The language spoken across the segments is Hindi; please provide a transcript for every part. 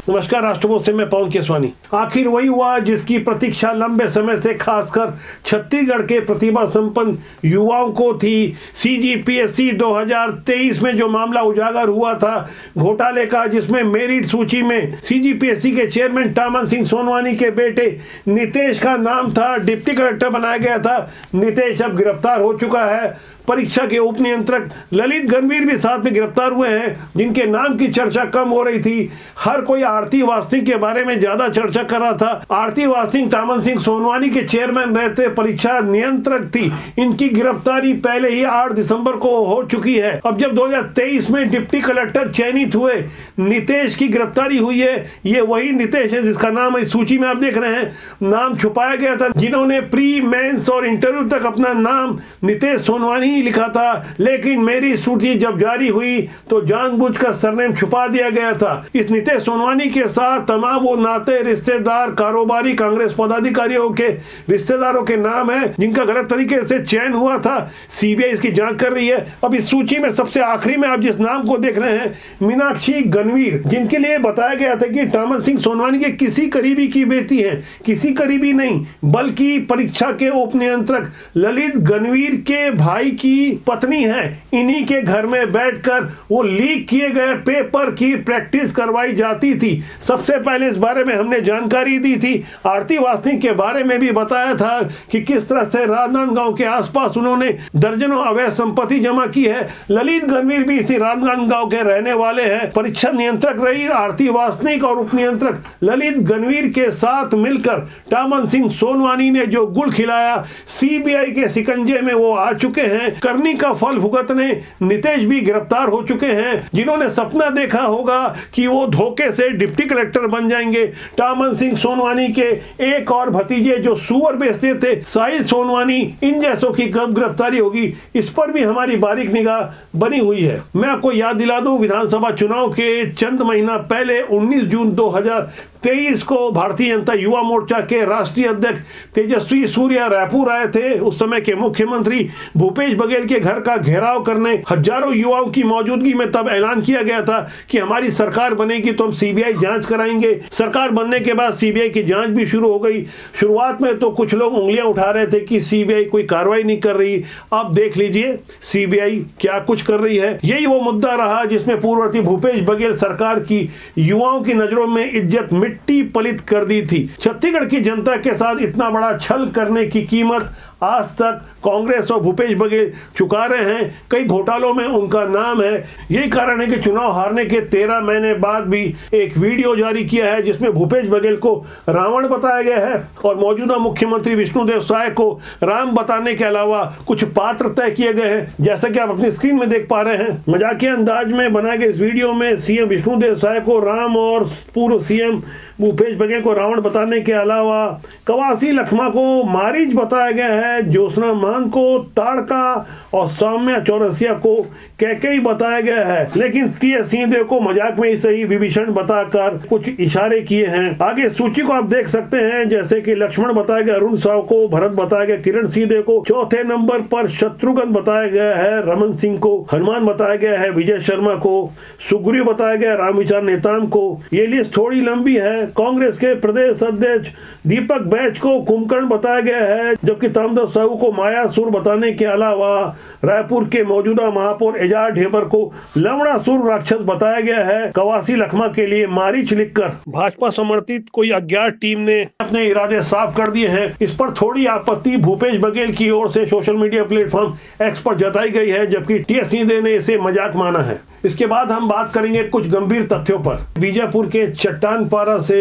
नमस्कार, राष्ट्रभोज से मैं पवन केसवानी। आखिर वही हुआ जिसकी प्रतीक्षा लंबे समय से खासकर छत्तीसगढ़ के प्रतिभा संपन्न युवाओं को थी। सीजीपीएससी 2023 में जो मामला उजागर हुआ था घोटाले का, जिसमें मेरिट सूची में सीजीपीएससी के चेयरमैन टामन सिंह सोनवानी के बेटे नितेश का नाम था, डिप्टी कलेक्टर बनाया गया था। नितेश अब गिरफ्तार हो चुका है। परीक्षा के उप नियंत्रक ललित गणवीर भी साथ में गिरफ्तार हुए हैं, जिनके नाम की चर्चा कम हो रही थी। हर कोई आरती वासनिक के बारे में ज्यादा चर्चा कर रहा था। आरती वासनिक टामन सिंह सोनवानी के चेयरमैन रहते परीक्षा नियंत्रक थी। इनकी गिरफ्तारी पहले ही 8 दिसंबर को हो चुकी है। अब जब 2023 में डिप्टी कलेक्टर चयनित हुए, नितेश की गिरफ्तारी हुई है। ये वही नितेश है जिसका नाम इस सूची में आप देख रहे हैं, नाम छुपाया गया था, जिन्होंने प्री मेंस और इंटरव्यू तक अपना नाम नितेश सोनवानी लिखा था। लेकिन मेरी सूची जब जारी हुई तो जानबूझकर सरनेम छुपा दिया गया था। इस नितेश सोनवानी के साथ तमाम वो नाते, रिश्तेदार, कारोबारी कांग्रेस पदाधिकारियों के रिश्तेदारों के नाम है जिनका गलत तरीके से चयन हुआ था। सीबीआई इसकी जांच कर रही है। अब इस सूची में सबसे आखिरी में आप जिस नाम को देख रहे हैं, मीनाक्षी गणवीर, जिनके लिए बताया गया था कि टामन सिंह सोनवानी के किसी करीबी की बेटी है। किसी करीबी नहीं, बल्कि परीक्षा के उप नियंत्रक ललित गणवीर के भाई की पत्नी है। इन्हीं के घर में बैठकर वो लीक किए गए पेपर की प्रैक्टिस करवाई जाती थी। सबसे पहले इस बारे में हमने जानकारी दी थी। आरती वासनिक के बारे में भी बताया था कि किस तरह से राजनांदगांव के आसपास उन्होंने दर्जनों अवैध संपत्ति जमा की है। ललित गणवीर भी इसी राजनांदगांव के रहने वाले हैं। परीक्षा नियंत्रक रही आरती वासनिक और उप नियंत्रक ललित गणवीर के साथ मिलकर टामन सिंह सोनवानी ने जो गुल खिलाया, सीबीआई के शिकंजे में वो आ चुके हैं। करनी का फल भुगतने नितेश भी गिरफ्तार हो चुके हैं, जिन्होंने सपना देखा होगा कि वो धोखे से डिप्टी कलेक्टर बन जाएंगे। टामन सिंह सोनवानी के एक और भतीजे जो सुअर बेचते थे, साहिल सोनवानी, इन जैसों की कब गिरफ्तारी होगी, इस पर भी हमारी बारीक निगाह बनी हुई है। मैं आपको याद दिला दूं, विधानसभा चुनाव के चंद महीना पहले 19 जून 2023 को भारतीय जनता युवा मोर्चा के राष्ट्रीय अध्यक्ष तेजस्वी सूर्या रायपुर आए थे। उस समय के मुख्यमंत्री भूपेश बघेल के घर का घेराव करने हजारों युवाओं की मौजूदगी में तब ऐलान किया गया था कि हमारी सरकार बनेगी तो हम सीबीआई जांच कराएंगे। सरकार बनने के बाद सीबीआई की जांच भी शुरू हो गई। शुरुआत में तो कुछ लोग उंगलियां उठा रहे थे कि सीबीआई कोई कार्रवाई नहीं कर रही। अब देख लीजिए सीबीआई क्या कुछ कर रही है। यही वो मुद्दा रहा जिसमें पूर्ववर्ती भूपेश बघेल सरकार की युवाओं की नजरों में इज्जत मिट्टी पलित कर दी थी। छत्तीसगढ़ की जनता के साथ इतना बड़ा छल करने की कीमत आज तक कांग्रेस और भूपेश बघेल चुका रहे हैं। कई घोटालों में उनका नाम है। यही कारण है कि चुनाव हारने के 13 महीने बाद भी एक वीडियो जारी किया है जिसमें भूपेश बघेल को रावण बताया गया है और मौजूदा मुख्यमंत्री विष्णुदेव साय को राम बताने के अलावा कुछ पात्र तय किए गए हैं, जैसा कि आप अपनी स्क्रीन में देख पा रहे हैं। मजाकिया अंदाज में बनाए गए इस वीडियो में सीएम विष्णुदेव साय को राम और पूर्व सीएम भूपेश बघेल को रावण बताने के अलावा कवासी लखमा को मारीच बताया गया है, ज्योत्सना मान को ताड़का और सौम्या चौरसिया को कैकेयी बताया गया है। लेकिन टीएस सिंहदेव को मजाक में ही सही विभीषण बताकर कुछ इशारे किए हैं। आगे सूची को आप देख सकते हैं, जैसे कि लक्ष्मण बताया गया अरुण साव को, भरत बताया गया किरण सिंहदेव को, चौथे नंबर पर शत्रुघ्न बताया गया है रमन सिंह को, हनुमान बताया गया है विजय शर्मा को, सुग्रीव बताया गया रामविचार नेताम को। ये लिस्ट थोड़ी लंबी है। कांग्रेस के प्रदेश अध्यक्ष दीपक बैच को कुंभकर्ण बताया गया है, जबकि तामदव साहू को मायासुर बताने के अलावा रायपुर के मौजूदा महापौर एजाज ढेबर को लवणासुर राक्षस बताया गया है। कवासी लखमा के लिए मारीच लिखकर भाजपा समर्थित कोई अज्ञात टीम ने अपने इरादे साफ कर दिए हैं। इस पर थोड़ी आपत्ति भूपेश बघेल की ओर से सोशल मीडिया प्लेटफॉर्म एक्स पर जताई गई है, जबकि टीएस सिंहदेव ने इसे मजाक माना है। इसके बाद हम बात करेंगे कुछ गंभीर तथ्यों पर। बीजापुर के चट्टानपारा से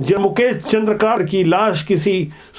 जब मुकेश चंद्रकार की लाश किसी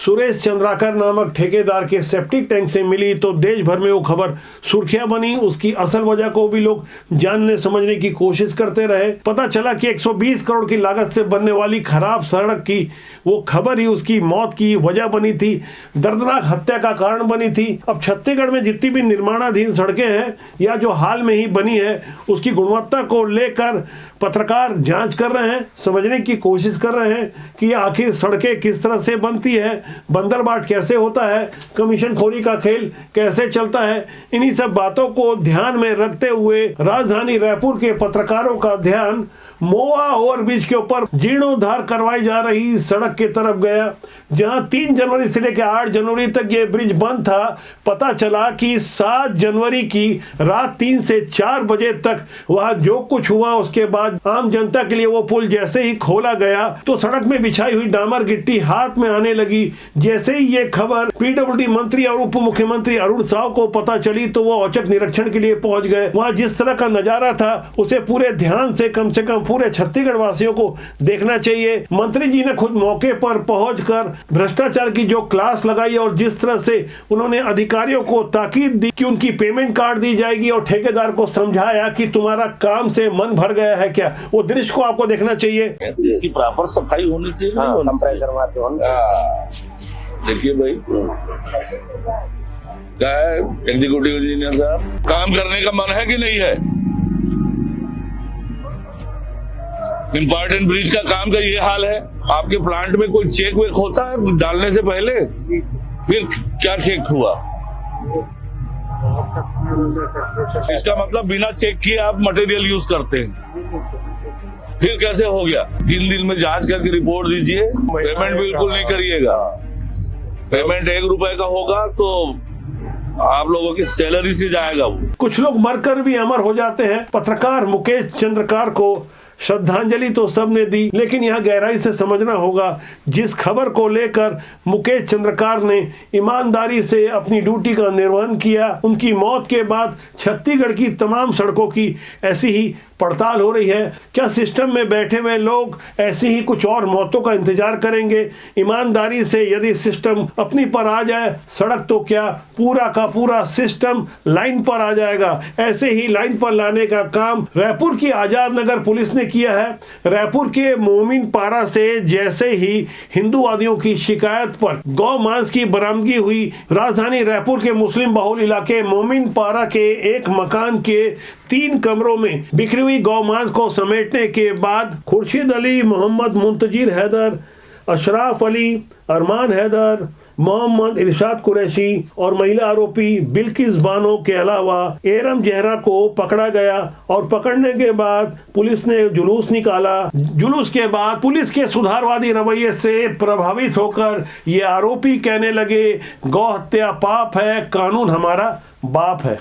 सुरेश चंद्राकर नामक ठेकेदार के सेप्टिक टैंक से मिली तो देश भर में वो खबर सुर्खियां बनी। उसकी असल वजह को भी लोग जानने समझने की कोशिश करते रहे। पता चला कि 120 करोड़ की लागत से बनने वाली खराब सड़क की वो खबर ही उसकी मौत की वजह बनी थी, दर्दनाक हत्या का कारण बनी थी। अब छत्तीसगढ़ में जितनी भी निर्माणाधीन सड़कें हैं या जो हाल में ही बनी है, उसकी गुणवत्ता को लेकर पत्रकार जांच कर रहे हैं, समझने की कोशिश कर रहे हैं कि आखिर सड़कें किस तरह से बनती है, बंदरबाट कैसे होता है, कमीशन खोरी का खेल कैसे चलता है। इन्हीं सब बातों को ध्यान में रखते हुए राजधानी रायपुर के पत्रकारों का ध्यान मोआ ओवरब्रिज के ऊपर जीर्णोद्धार करवाई जा रही सड़क की तरफ गया, जहां 3 जनवरी से लेकर 8 जनवरी तक ये ब्रिज बंद था। पता चला कि 7 जनवरी की रात 3 से 4 बजे तक वहां जो कुछ हुआ, उसके बाद आम जनता के लिए वो पुल जैसे ही खोला गया तो सड़क में बिछाई हुई डामर गिट्टी हाथ में आने लगी। जैसे ही ये खबर पीडब्ल्यूडी मंत्री और उप मुख्यमंत्री अरुण साव को पता चली तो वो औचक निरीक्षण के लिए पहुंच गए। वहां जिस तरह का नजारा था उसे पूरे ध्यान से कम पूरे छत्तीसगढ़ वासियों को देखना चाहिए। मंत्री जी ने खुद मौके पर पहुंचकर भ्रष्टाचार की जो क्लास लगाई और जिस तरह से उन्होंने अधिकारियों को ताकीद दी कि उनकी पेमेंट काट दी जाएगी और ठेकेदार को समझाया कि तुम्हारा काम से मन भर गया है क्या, वो दृश्य को आपको देखना चाहिए। इसकी प्रॉपर सफाई होनी चाहिए। देखिए भाई, क्या है एग्जीक्यूटिव इंजीनियर साहब, काम करने का मन है कि नहीं है? इम्पोर्टेंट ब्रिज का काम का ये हाल है। आपके प्लांट में कोई चेक वेक होता है डालने से पहले? फिर क्या चेक हुआ? इसका मतलब बिना चेक किए आप मटेरियल यूज करते हैं। फिर कैसे हो गया? 3 दिन में जांच करके रिपोर्ट दीजिए। पेमेंट बिल्कुल नहीं करिएगा। पेमेंट 1 रुपए का होगा तो आप लोगों की सैलरी से जाएगा वो। कुछ लोग मरकर भी अमर हो जाते हैं। पत्रकार मुकेश चंद्रकार को श्रद्धांजलि तो सबने दी, लेकिन यहाँ गहराई से समझना होगा जिस खबर को लेकर मुकेश चंद्रकार ने ईमानदारी से अपनी ड्यूटी का निर्वहन किया, उनकी मौत के बाद छत्तीसगढ़ की तमाम सड़कों की ऐसी ही पड़ताल हो रही है। क्या सिस्टम में बैठे हुए लोग ऐसी ही कुछ और मौतों का इंतजार करेंगे? ईमानदारी से यदि सिस्टम अपनी पर आ जाए, सड़क तो क्या पूरा का पूरा सिस्टम लाइन पर आ जाएगा। ऐसे ही लाइन पर लाने का काम रायपुर की आजाद नगर पुलिस ने किया है। रायपुर के मोमिन पारा से जैसे ही हिंदूवादियों की शिकायत पर गौ मांस की बरामदगी हुई, राजधानी रायपुर के मुस्लिम बहुल इलाके मोमिन पारा के एक मकान के 3 कमरों में बिखरी हुई गौ मांस को समेटने के बाद खुर्शीद अली, मोहम्मद मुंतजिर हैदर, अशराफ अली, अरमान हैदर, मोहम्मद इरशाद कुरैशी और महिला आरोपी बिल्किस बानो के अलावा एरम जहरा को पकड़ा गया। और पकड़ने के बाद पुलिस ने जुलूस निकाला। जुलूस के बाद पुलिस के सुधारवादी रवैये से प्रभावित होकर ये आरोपी कहने लगे, गौ हत्या पाप है, कानून हमारा बाप है।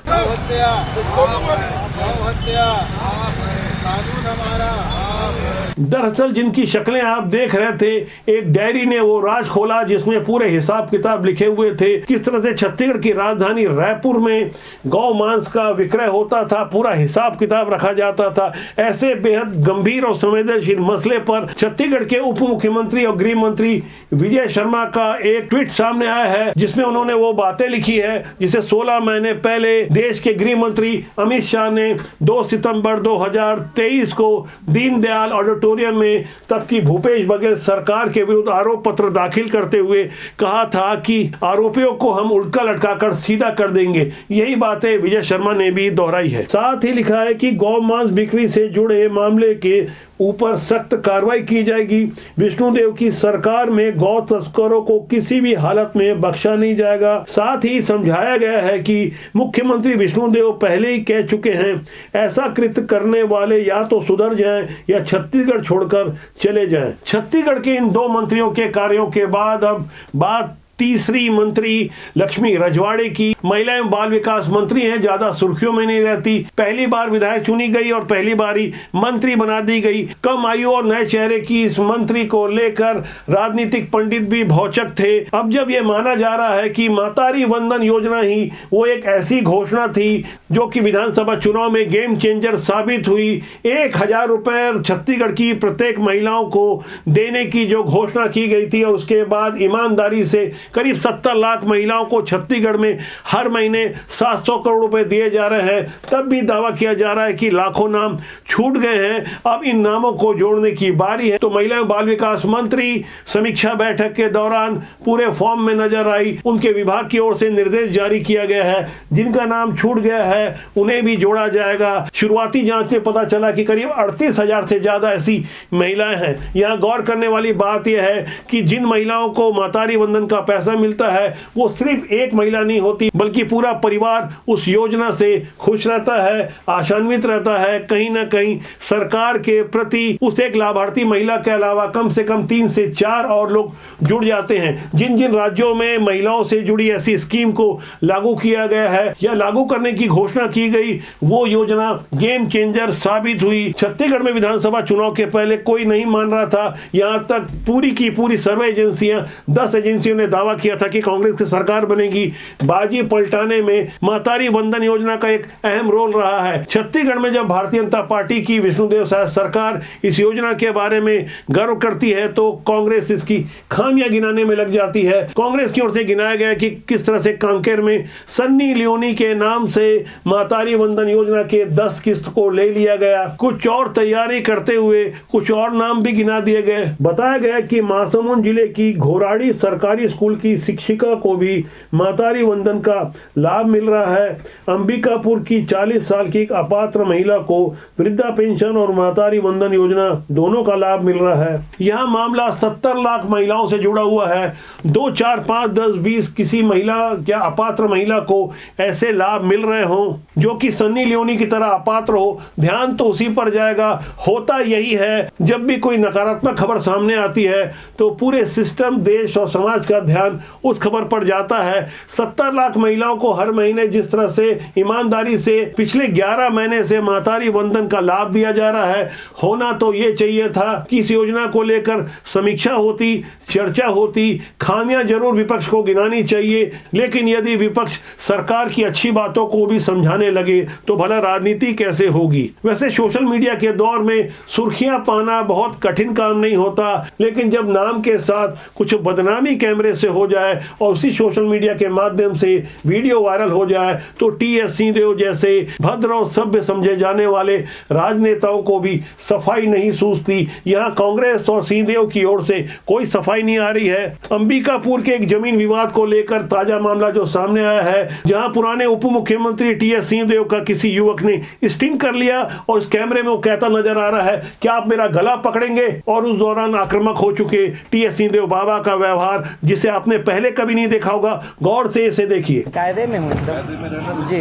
दरअसल जिनकी शक्लें आप देख रहे थे, एक डायरी ने वो राज खोला जिसमें पूरे हिसाब किताब लिखे हुए थे, किस तरह से छत्तीसगढ़ की राजधानी रायपुर में गौ मांस का विक्रय होता था, पूरा हिसाब किताब रखा जाता था। ऐसे बेहद गंभीर और संवेदनशील मसले पर छत्तीसगढ़ के उप मुख्यमंत्री और गृह मंत्री विजय शर्मा का एक ट्वीट सामने आया है, जिसमें उन्होंने वो बातें लिखी है जिसे 16 महीने पहले देश के गृह मंत्री अमित शाह ने 2 सितंबर 2023 को दीनदयाल ऑडिटोरियम में तब की भूपेश बघेल सरकार के विरुद्ध आरोप पत्र दाखिल करते हुए कहा था कि आरोपियों को हम उल्टा लटकाकर सीधा कर देंगे। यही बातें विजय शर्मा ने भी दोहराई है। साथ ही लिखा है कि गौ मांस बिक्री से जुड़े मामले के ऊपर सख्त कार्रवाई की जाएगी। विष्णुदेव की सरकार में गौ तस्करों को किसी भी हालत में बख्शा नहीं जाएगा। साथ ही समझाया गया है कि मुख्यमंत्री विष्णुदेव पहले ही कह चुके हैं, ऐसा कृत्य करने वाले या तो सुधर जाएं या छत्तीसगढ़ छोड़कर चले जाएं। छत्तीसगढ़ के इन 2 मंत्रियों के कार्यों के बाद अब बात तीसरी मंत्री लक्ष्मी रजवाड़े की। महिला एवं बाल विकास मंत्री हैं, ज्यादा सुर्खियों में नहीं रहती। पहली बार विधायक चुनी गई और पहली बार ही मंत्री बना दी गई। कम आयु और नए चेहरे की इस मंत्री को लेकर राजनीतिक पंडित भी भौचक थे। अब जब यह माना जा रहा है कि मातारी वंदन योजना ही वो एक ऐसी घोषणा थी जो कि विधानसभा चुनाव में गेम चेंजर साबित हुई। 1000 रुपए छत्तीसगढ़ की प्रत्येक महिलाओं को देने की जो घोषणा की गई थी और उसके बाद ईमानदारी से करीब 70 लाख महिलाओं को छत्तीसगढ़ में हर महीने 700 करोड़ रुपए दिए जा रहे हैं। तब भी दावा किया जा रहा है कि लाखों नाम छूट गए हैं, अब इन नामों को जोड़ने की बारी है। तो महिला एवं बाल विकास मंत्री समीक्षा बैठक के दौरान पूरे फॉर्म में नजर आई। उनके विभाग की ओर से निर्देश जारी किया गया है, जिनका नाम छूट गया है उन्हें भी जोड़ा जाएगा। शुरुआती जांच में पता चला कि करीब 38,000 से ज्यादा ऐसी महिलाएं हैं। यहाँ गौर करने वाली बात यह है कि जिन महिलाओं को महतारी वंदन का पैसा मिलता है वो सिर्फ एक महिला नहीं होती, बल्कि पूरा परिवार उस योजना से खुश रहता है, आशान्वित रहता है। कहीं ना कहीं सरकार के प्रति उस एक लाभार्थी महिला के अलावा कम से कम 3 से 4 और लोग जुड़ जाते हैं। जिन जिन राज्यों में महिलाओं से जुड़ी ऐसी स्कीम को लागू किया गया है या लागू करने की घोषणा की गई, वो योजना गेम चेंजर साबित हुई। छत्तीसगढ़ में विधानसभा चुनाव के पहले कोई नहीं मान रहा था। यहां तक पूरी की पूरी सर्वे एजेंसियां, 10 एजेंसियों ने दावा किया था कि कांग्रेस की सरकार बनेगी। बाजी पलटाने में महतारी वंदन योजना का एक अहम रोल रहा है। छत्तीसगढ़ में जब भारतीय जनता पार्टी की विष्णुदेव साय सरकार इस योजना के बारे में गर्व करती है तो कांग्रेस इसकी खामियां गिनाने में लग जाती है। कांग्रेस की ओर से गिनाया गया कि किस तरह से कांकेर में सन्नी लियोनी के नाम से महतारी वंदन योजना के 10 किस्त को ले लिया गया। कुछ और तैयारी करते हुए कुछ और नाम भी गिना दिए गए। बताया गया कि महासमुंद जिले की घोराड़ी सरकारी स्कूल की शिक्षिका को भी महतारी वंदन का लाभ मिल रहा है। अंबिकापुर की 40 साल की एक अपात्र महिला को वृद्धा पेंशन और महतारी वंदन योजना दोनों का लाभ मिल रहा है। यह मामला 70 लाख महिलाओं से जुड़ा हुआ है। 2, 4, 5, 10, 20 किसी महिला या अपात्र महिला को ऐसे लाभ मिल रहे हो जो कि सन्नी लियोनी की तरह अपात्र हो, ध्यान तो उसी पर जाएगा। होता यही है, जब भी कोई नकारात्मक खबर सामने आती है तो पूरे सिस्टम, देश और समाज का ध्यान उस खबर पर जाता है। 70 लाख महिलाओं को हर महीने जिस तरह से ईमानदारी से पिछले 11 महीने से महतारी वंदन का लाभ दिया जा रहा है, होना तो ये चाहिए था कि इस योजना को लेकर समीक्षा होती, चर्चा होती। खामियां जरूर विपक्ष को गिनानी चाहिए, लेकिन यदि विपक्ष सरकार की अच्छी बातों को भी समझाने लगे तो भला राजनीति कैसे होगी। वैसे सोशल मीडिया के दौर में सुर्खियां पाना बहुत कठिन काम नहीं होता, लेकिन जब नाम के साथ कुछ बदनामी कैमरे से हो जाए और उसी सोशल मीडिया के माध्यम से वीडियो वायरल हो जाए तो टी.एस. सिंहदेव जैसे भद्र और सभ्य समझे जाने वाले राजनेताओं को भी सफाई नहीं सूझती। यहाँ कांग्रेस और सिंहदेव की ओर से कोई सफाई नहीं आ रही है। अंबिकापुर के एक जमीन विवाद को लेकर ताजा मामला जो सामने आया है, जहां पुराने उप मुख्यमंत्री टी.एस. सिंहदेव का किसी युवक ने स्टिंग कर लिया और उस कैमरे में वो कहता नजर आ रहा है, क्या आप मेरा गला पकड़ेंगे। और उस दौरान आक्रामक हो चुके टी.एस. सिंहदेव बाबा का व्यवहार जिसे आपने पहले कभी नहीं देखा होगा, गौर से इसे देखिए। कायदे में हूँ एकदम जी,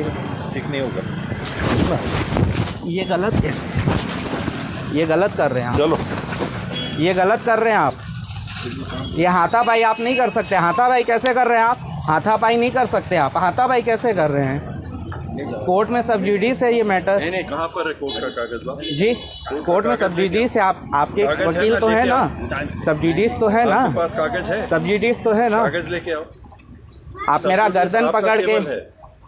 ठीक नहीं होगा। ये गलत है, ये गलत कर रहे हैं आप। चलो, ये गलत कर रहे हैं आप। ये हाथापाई आप नहीं कर सकते। हाथापाई कैसे कर रहे हैं आप? हाथापाई नहीं कर सकते आप। हाथापाई कैसे कर रहे हैं? कोर्ट में सब्सिडीज है ये मैटर। कहाँ पर है कोर्ट का कागज? जी, कोर्ट में सब्सिडीज है। आपके वकील तो है ना, सब्सिडीज तो है ना, आपके पास कागज है? सब्सिडीज तो है ना। कागज लेके आओ। आप मेरा गर्दन पकड़ के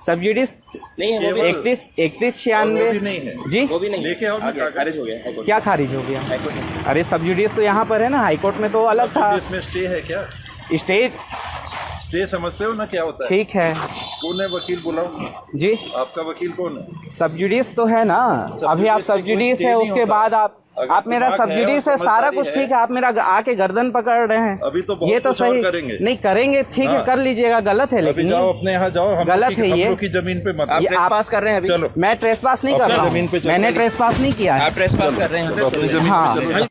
सब्सिडीज नहीं है, 3196 नहीं है जी, वो भी नहीं लेके आओ। खारिज हो गया। क्या खारिज हो गया? अरे सब्सिडीज तो यहाँ पर है ना, हाईकोर्ट में तो अलग था। इसमें स्टे है क्या? स्टे समझते हो ना क्या होता है? ठीक है। कौन है वकील? बुलाओ जी। आपका वकील कौन है? सब्सिडीज तो है ना। अभी आप सब्सिडीज है, उसके बाद आप मेरा सब्सिडीज है, सारा कुछ ठीक है। आप मेरा आके गर्दन पकड़ रहे हैं। अभी तो ये तो सही करेंगे। नहीं करेंगे, ठीक है, कर लीजिएगा। गलत है, लेकिन जाओ अपने यहाँ जाओ। गलत है ये। की जमीन पे मत। आप ट्रेसपास कर रहे हैं। चलो, मैं ट्रेसपास नहीं कर रहा हूँ। मैंने ट्रेसपास नहीं किया है। आप ट्रेसपास कर रहे हैं। हाँ।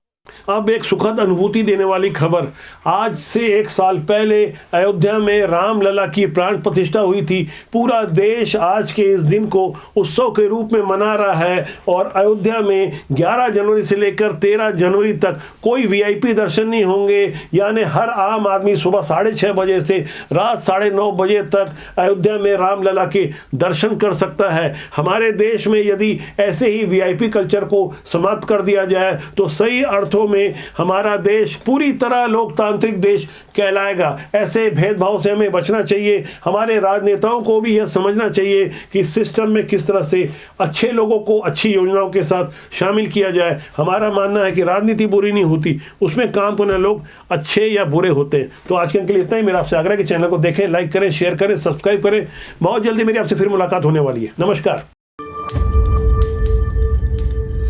अब एक सुखद अनुभूति देने वाली खबर। आज से 1 साल पहले अयोध्या में रामलला की प्राण प्रतिष्ठा हुई थी। पूरा देश आज के इस दिन को उत्सव के रूप में मना रहा है और अयोध्या में 11 जनवरी से लेकर 13 जनवरी तक कोई वीआईपी दर्शन नहीं होंगे। यानी हर आम आदमी सुबह 6:30 बजे से रात 9:30 बजे तक अयोध्या में रामलला के दर्शन कर सकता है। हमारे देश में यदि ऐसे ही वीआईपी कल्चर को समाप्त कर दिया जाए तो सही अर्थों में हमारा देश पूरी तरह लोकतांत्रिक देश कहलाएगा। ऐसे भेदभाव से हमें बचना चाहिए। हमारे राजनेताओं को भी यह समझना चाहिए कि सिस्टम में किस तरह से अच्छे लोगों को अच्छी योजनाओं के साथ शामिल किया जाए। हमारा मानना है कि राजनीति बुरी नहीं होती, उसमें काम करने लोग अच्छे या बुरे होते हैं। तो आज के लिए इतना ही। मेरा आपसे आग्रह है कि चैनल को देखें, लाइक करें, शेयर करें, सब्सक्राइब करें। बहुत जल्दी मेरी आपसे फिर मुलाकात होने वाली है। नमस्कार।